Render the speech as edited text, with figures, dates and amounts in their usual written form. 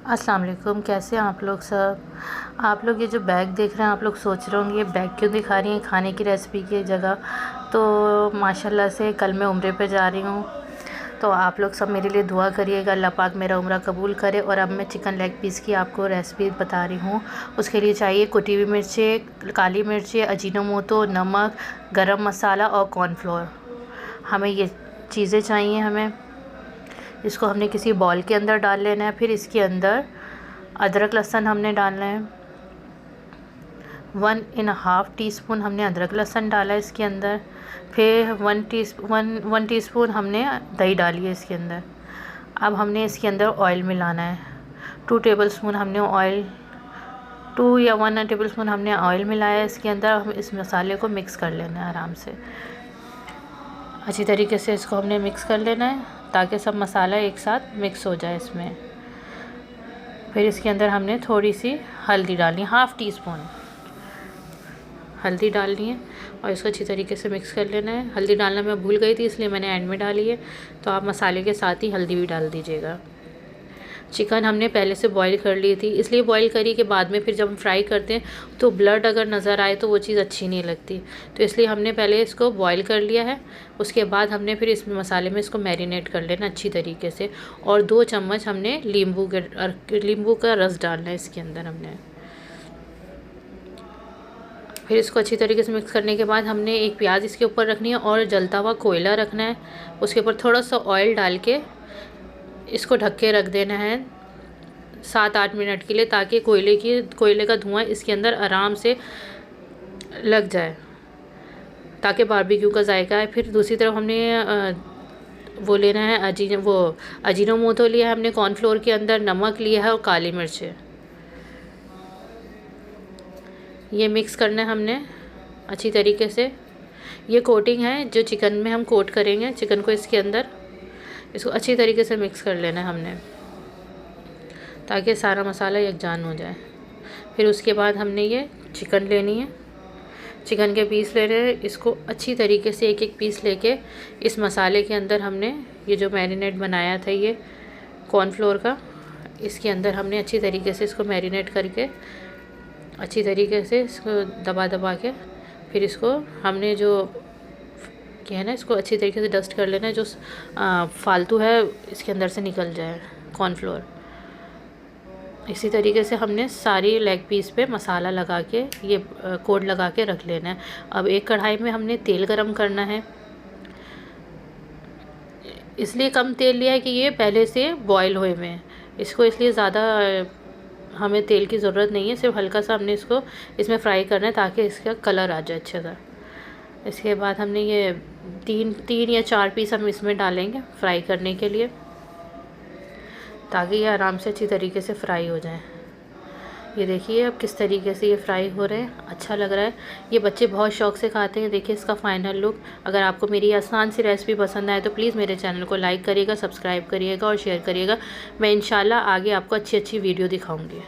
अस्सलाम वालेकुम। कैसे हैं आप लोग सब। आप लोग ये जो बैग देख रहे हैं, आप लोग सोच रहे होंगे ये बैग क्यों दिखा रही हैं खाने की रेसिपी की जगह। तो माशाल्लाह से कल मैं उम्रे पे जा रही हूँ, तो आप लोग सब मेरे लिए दुआ करिएगा, अल्लाह पाक मेरा उम्रा कबूल करे। और अब मैं चिकन लेग पीस की आपको रेसिपी बता रही हूँ। उसके लिए चाहिए कुटी हुई मिर्चें, काली मिर्चें, अजीनोमोटो, नमक, गरम मसाला और कॉर्नफ्लोर। हमें ये चीज़ें चाहिए। हमें इसको हमने किसी बॉल के अंदर डाल लेना है। फिर इसके अंदर अदरक लहसुन हमने डालना है। 1.5 टीस्पून हमने अदरक लहसुन डाला है इसके अंदर। फिर 1 टीस्पून हमने दही डाली है इसके अंदर। अब हमने इसके अंदर ऑयल मिलाना है। 2 टेबलस्पून हमने ऑयल 2 या 1 टेबलस्पून हमने ऑयल मिलाया है इसके अंदर। हम इस मसाले को मिक्स कर लेना है आराम से, अच्छी तरीके से इसको हमने मिक्स कर लेना है ताकि सब मसाला एक साथ मिक्स हो जाए इसमें। फिर इसके अंदर हमने थोड़ी सी हल्दी डालनी है, 1/2 टीस्पून हल्दी डालनी है और इसको अच्छी तरीके से मिक्स कर लेना है। हल्दी डालना मैं भूल गई थी, इसलिए मैंने एंड में डाली है, तो आप मसाले के साथ ही हल्दी भी डाल दीजिएगा। चिकन हमने पहले से बॉईल कर ली थी, इसलिए बॉईल करी के बाद में फिर जब हम फ्राई करते हैं तो ब्लड अगर नज़र आए तो वो चीज़ अच्छी नहीं लगती, तो इसलिए हमने पहले इसको बॉईल कर लिया है। उसके बाद हमने फिर इस मसाले में इसको मैरिनेट कर लेना अच्छी तरीके से। और 2 चम्मच हमने नींबू का रस डालना है इसके अंदर हमने। फिर इसको अच्छी तरीके से मिक्स करने के बाद हमने एक प्याज इसके ऊपर रखनी है और जलता हुआ कोयला रखना है। उसके ऊपर थोड़ा सा ऑयल डाल के इसको ढक के रख देना है 7-8 मिनट के लिए, ताकि कोयले का धुआं इसके अंदर आराम से लग जाए, ताकि बारबेक्यू का जायका है। फिर दूसरी तरफ हमने वो लेना है अजीनोमोटो लिया है हमने, कॉर्नफ्लोर के अंदर नमक लिया है और काली मिर्च है। ये मिक्स करना है हमने अच्छी तरीके से। ये कोटिंग है जो चिकन में हम कोट करेंगे चिकन को, इसके अंदर इसको अच्छी तरीके से मिक्स कर लेना है हमने ताकि सारा मसाला यकजान हो जाए। फिर उसके बाद हमने ये चिकन लेनी है, चिकन के पीस लेने हैं। इसको अच्छी तरीके से एक एक पीस लेके इस मसाले के अंदर हमने ये जो मैरिनेट बनाया था ये कॉर्नफ्लोर का, इसके अंदर हमने अच्छी तरीके से इसको मैरिनेट करके अच्छी तरीके से इसको दबा दबा के फिर इसको हमने जो क्या है ना, इसको अच्छी तरीके से डस्ट कर लेना है, जो फालतू है इसके अंदर से निकल जाए कॉर्नफ्लोर। इसी तरीके से हमने सारी लेग पीस पे मसाला लगा के ये कोड लगा के रख लेना है। अब एक कढ़ाई में हमने तेल गरम करना है, इसलिए कम तेल लिया है कि ये पहले से बॉयल हुए हुए हैं, इसको इसलिए ज़्यादा हमें तेल की ज़रूरत नहीं है, सिर्फ हल्का सा हमने इसको इसमें फ्राई करना है ताकि इसका कलर आ जाए अच्छे सा। इसके बाद हमने ये 3 या 4 पीस हम इसमें डालेंगे फ्राई करने के लिए, ताकि ये आराम से अच्छी तरीके से फ्राई हो जाए। ये देखिए अब किस तरीके से ये फ्राई हो रहे हैं, अच्छा लग रहा है। ये बच्चे बहुत शौक़ से खाते हैं। देखिए इसका फाइनल लुक। अगर आपको मेरी आसान सी रेसिपी पसंद आए तो प्लीज़ मेरे चैनल को लाइक करिएगा, सब्सक्राइब करिएगा और शेयर करिएगा। मैं इंशाल्लाह आगे आपको अच्छी वीडियो दिखाऊँगी।